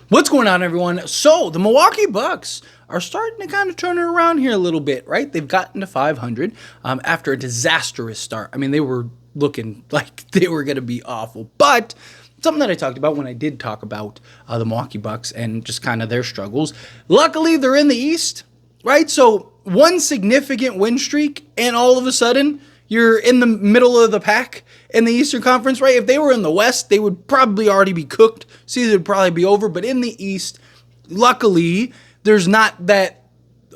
What's going on, everyone? So, the Milwaukee Bucks are starting to kind of turn it around here a little bit, right? They've gotten to 500 after a disastrous start. I mean, they were looking like they were going to be awful. But something that I talked about when I did talk about the Milwaukee Bucks and just kind of their struggles. Luckily, they're in the East, right? So, one significant win streak, and all of a sudden, you're in the middle of the pack in the Eastern Conference, right? If they were in the West, they would probably already be cooked. Season would probably be over. But in the East, luckily, there's not that,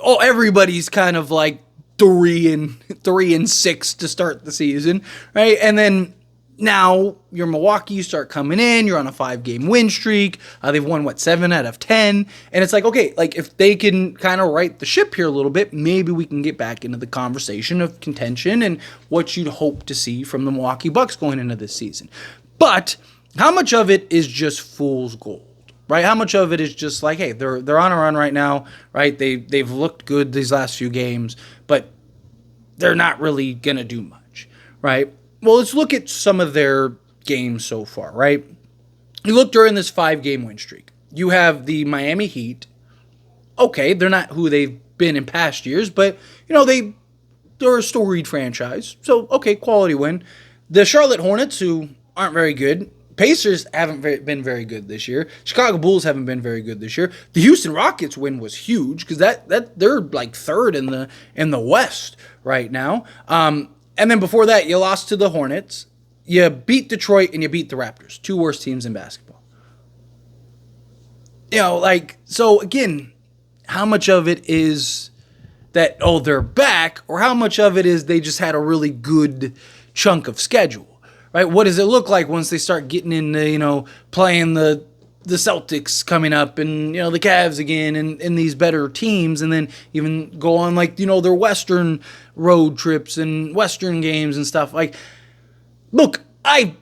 everybody's kind of like 3-6 to start the season, right? And then now you're Milwaukee, you start coming in, you're on a 5-game win streak. They've won, 7 out of 10. And it's like, okay, like if they can kind of right the ship here a little bit, maybe we can get back into the conversation of contention and what you'd hope to see from the Milwaukee Bucks going into this season. But how much of it is just fool's gold? Right? How much of it is just like, hey, they're on a run right now, right? They've looked good these last few games, but they're not really going to do much, right? Well, let's look at some of their games so far, right? You look during this 5-game win streak. You have the Miami Heat. Okay, they're not who they've been in past years, but, they're a storied franchise. So, okay, quality win. The Charlotte Hornets, who aren't very good. Pacers haven't been very good this year. Chicago Bulls haven't been very good this year. The Houston Rockets win was huge because that they're like third in the West right now. And then before that, you lost to the Hornets, you beat Detroit, and you beat the Raptors, 2 worst teams in basketball. So again, how much of it is that, they're back, or how much of it is they just had a really good chunk of schedule, right? What does it look like once they start getting into, playing the Celtics coming up and, the Cavs again and these better teams, and then even go on their Western road trips and Western games and stuff. Look, I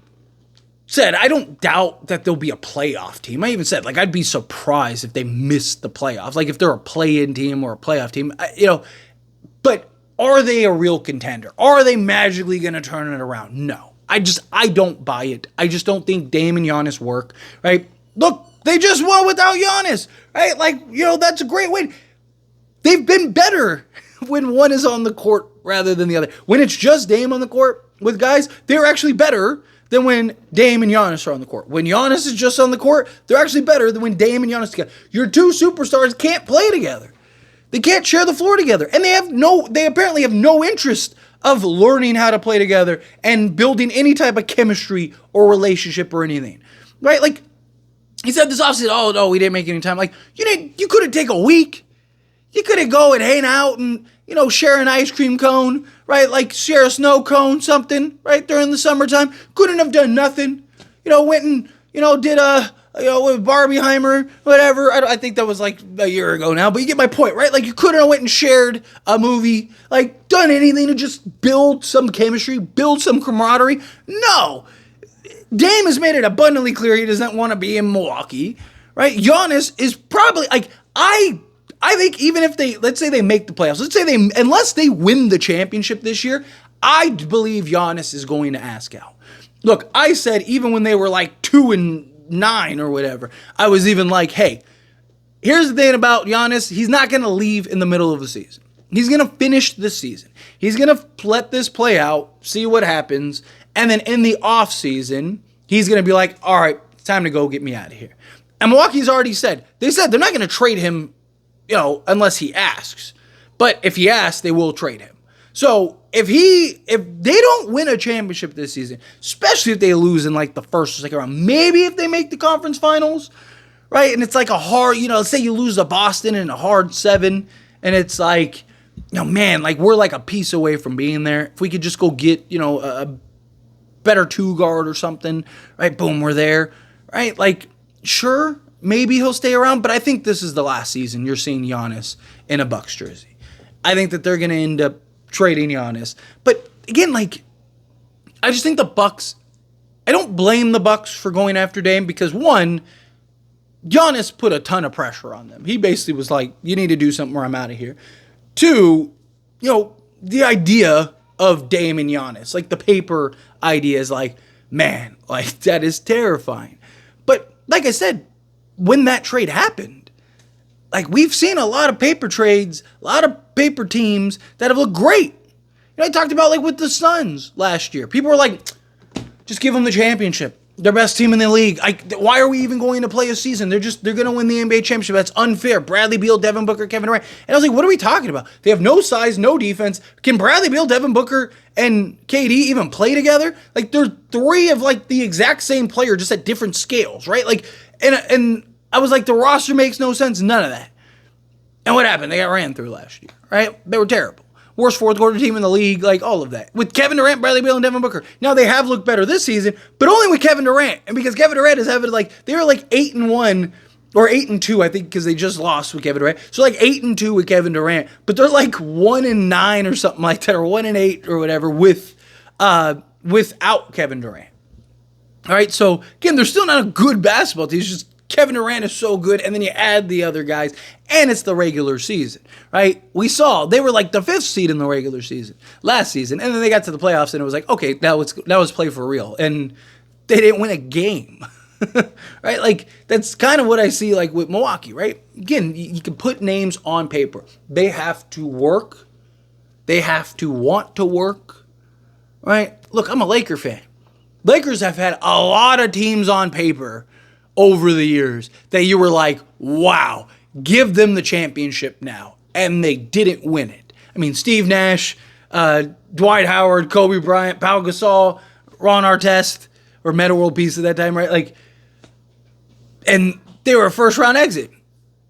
said I don't doubt that they'll be a playoff team. I even said, I'd be surprised if they missed the playoffs. If they're a play-in team or a playoff team, but are they a real contender? Are they magically going to turn it around? No. I don't buy it. I just don't think Dame and Giannis work, right? Look, they just won without Giannis, right? That's a great win. They've been better when one is on the court rather than the other. When it's just Dame on the court with guys, they're actually better than when Dame and Giannis are on the court. When Giannis is just on the court, they're actually better than when Dame and Giannis together. Your two superstars can't play together. They can't share the floor together. And they apparently have no interest of learning how to play together and building any type of chemistry or relationship or anything, right? He said this offseason, no, we didn't make any time. You could have taken a week. You could have go and hang out and, share an ice cream cone, right? Share a snow cone, something, right? During the summertime. Couldn't have done nothing. Went and, did with Barbieheimer, whatever. I think that was a year ago now, but you get my point, right? You couldn't have went and shared a movie, done anything to just build some chemistry, build some camaraderie. No. Dame has made it abundantly clear he doesn't want to be in Milwaukee, right? Giannis is probably, I think even if let's say they make the playoffs, unless they win the championship this year, I believe Giannis is going to ask out. Look, I said even when they were 2-9 or whatever, I was even hey, here's the thing about Giannis, he's not going to leave in the middle of the season. He's going to finish this season. He's going to let this play out, see what happens, and then in the offseason, he's going to be all right, it's time to go get me out of here. And Milwaukee's already said they're not going to trade him, unless he asks. But if he asks, they will trade him. So if they don't win a championship this season, especially if they lose in the first or second round, maybe if they make the conference finals, right? And it's a hard, let's say you lose to Boston in a hard 7, and it's man, we're a piece away from being there. If we could just go get, a better 2-guard or something, right? Boom, we're there, right? Sure, maybe he'll stay around, but I think this is the last season you're seeing Giannis in a Bucks jersey. I think that they're going to end up trading Giannis. But again, I just think the Bucks, I don't blame the Bucks for going after Dame because, one, Giannis put a ton of pressure on them. He basically was you need to do something or I'm out of here. 2, the idea of Dame and Giannis, the paper idea is man, that is terrifying. But like I said, when that trade happened. Like, we've seen a lot of paper trades, a lot of paper teams that have looked great. I talked about, like, with the Suns last year. People were like, just give them the championship. They're best team in the league. Why are we even going to play a season? They're going to win the NBA championship. That's unfair. Bradley Beal, Devin Booker, Kevin Durant. And I was like, what are we talking about? They have no size, no defense. Can Bradley Beal, Devin Booker, and KD even play together? Like, they're three of, like, the exact same player, just at different scales, right? Like, and I was like, the roster makes no sense. None of that. And what happened? They got ran through last year, right? They were terrible. Worst fourth quarter team in the league, like all of that. With Kevin Durant, Bradley Beal, and Devin Booker. Now they have looked better this season, but only with Kevin Durant. And because Kevin Durant is having, like, they were like 8-1 or 8-2, I think, because they just lost with Kevin Durant. So like 8-2 with Kevin Durant, but they're like 1-9 or something like that, or 1-8 or whatever without Kevin Durant. All right, so again, they're still not a good basketball team. It's just Kevin Durant is so good, and then you add the other guys, and it's the regular season, right? We saw they were like the 5th seed in the regular season last season, and then they got to the playoffs, and it was like, okay, that was play for real, and they didn't win a game, right? Like, that's kind of what I see, like, with Milwaukee, right? Again, you can put names on paper. They have to work. They have to want to work, right? Look, I'm a Laker fan. Lakers have had a lot of teams on paper over the years that you were like, wow, give them the championship now. And they didn't win it. I mean, Steve Nash, Dwight Howard, Kobe Bryant, Pau Gasol, Ron Artest, or Metta World Peace at that time, right? Like, and they were a first-round exit,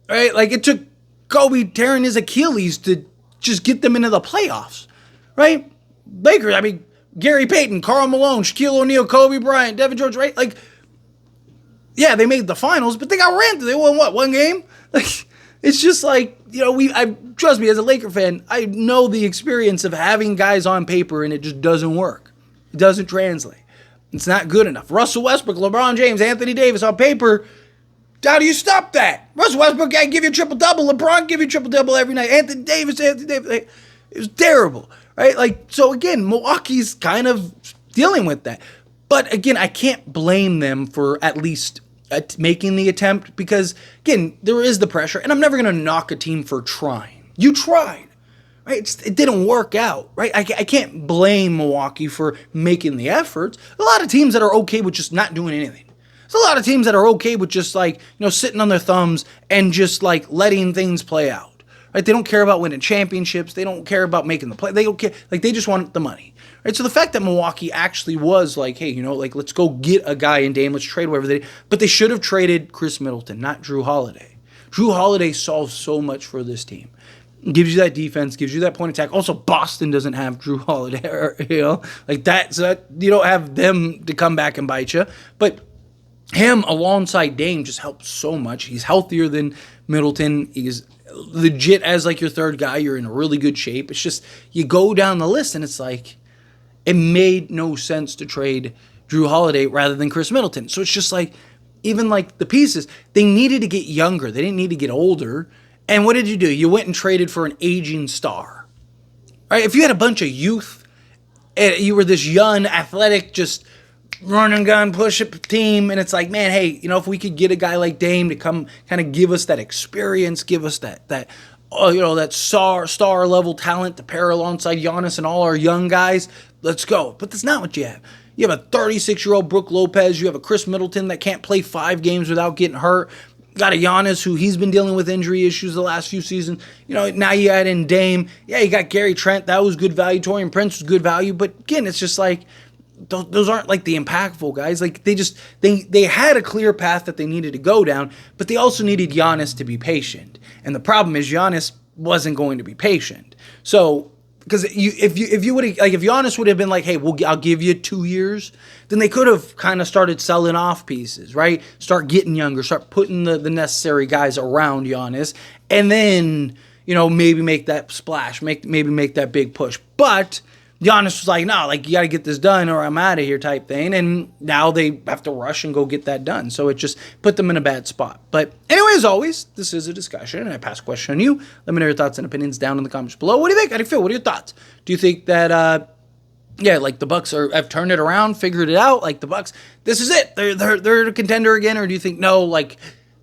right? Like, it took Kobe tearing his Achilles to just get them into the playoffs, right? Lakers, I mean, Gary Payton, Karl Malone, Shaquille O'Neal, Kobe Bryant, Devin George, right? Like, yeah, they made the finals, but they got ran through. They won, what, one game? Like, it's just like, trust me, as a Laker fan, I know the experience of having guys on paper and it just doesn't work. It doesn't translate. It's not good enough. Russell Westbrook, LeBron James, Anthony Davis on paper, how do you stop that? Russell Westbrook can give you a triple-double. LeBron give you a triple-double every night. Anthony Davis. It was terrible, right? Like, so again, Milwaukee's kind of dealing with that. But again, I can't blame them for at least making the attempt, because again, there is the pressure, and I'm never going to knock a team for trying. You tried, right? It didn't work out, right? I can't blame Milwaukee for making the efforts. A lot of teams that are okay with just not doing anything. There's a lot of teams that are okay with just, like, sitting on their thumbs and just, like, letting things play out, right? They don't care about winning championships. They don't care about making the play. They don't care. Like, they just want the money. Right, so the fact that Milwaukee actually was like, hey, like, let's go get a guy in Dame, let's trade whatever they did. But they should have traded Chris Middleton, not Drew Holiday. Drew Holiday solves so much for this team. Gives you that defense, gives you that point attack. Also, Boston doesn't have Drew Holiday, like that. So that you don't have them to come back and bite you. But him alongside Dame just helps so much. He's healthier than Middleton. He's legit as, like, your third guy. You're in really good shape. It's just, you go down the list and it's like, it made no sense to trade Drew Holiday rather than Chris Middleton. So it's just like, even like the pieces, they needed to get younger. They didn't need to get older. And what did you do? You went and traded for an aging star. Right? If you had a bunch of youth, and you were this young, athletic, just run and gun, push up team, and it's like, man, hey, if we could get a guy like Dame to come kind of give us that experience, give us that star level talent to pair alongside Giannis and all our young guys, let's go. But that's not what you have. You have a 36-year-old Brook Lopez. You have a Chris Middleton that can't play 5 games without getting hurt. You got a Giannis who he's been dealing with injury issues the last few seasons. Now you add in Dame. Yeah, you got Gary Trent. That was good value. Taurean Prince was good value. But again, it's just like, those aren't like the impactful guys. Like, they had a clear path that they needed to go down, but they also needed Giannis to be patient. And the problem is Giannis wasn't going to be patient. So, because if Giannis would have been like, hey, I'll give you 2 years, then they could have kind of started selling off pieces, right? Start getting younger, start putting the necessary guys around Giannis, and then maybe make that splash, maybe make that big push. But Giannis was like, no, like, you got to get this done or I'm out of here type thing. And now they have to rush and go get that done. So it just put them in a bad spot. But anyway, as always, this is a discussion, and I pass a question on you. Let me know your thoughts and opinions down in the comments below. What do you think? How do you feel? What are your thoughts? Do you think that, like, the Bucks have turned it around, figured it out? Like, the Bucks, this is it. They're a contender again? Or do you think, no, like,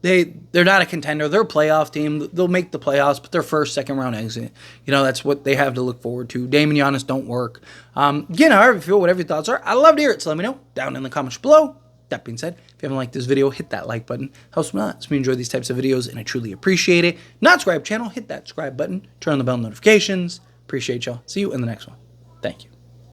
they're not a contender. They're a playoff team. They'll make the playoffs, but they're first, second round exit. That's what they have to look forward to. Damian Giannis don't work. Again, however you feel, whatever your thoughts are, I love to hear it. So let me know down in the comments below. That being said, if you haven't liked this video, hit that like button. Helps me a lot. Lets me enjoy these types of videos, and I truly appreciate it. Not subscribe channel, hit that subscribe button. Turn on the bell notifications. Appreciate y'all. See you in the next one. Thank you.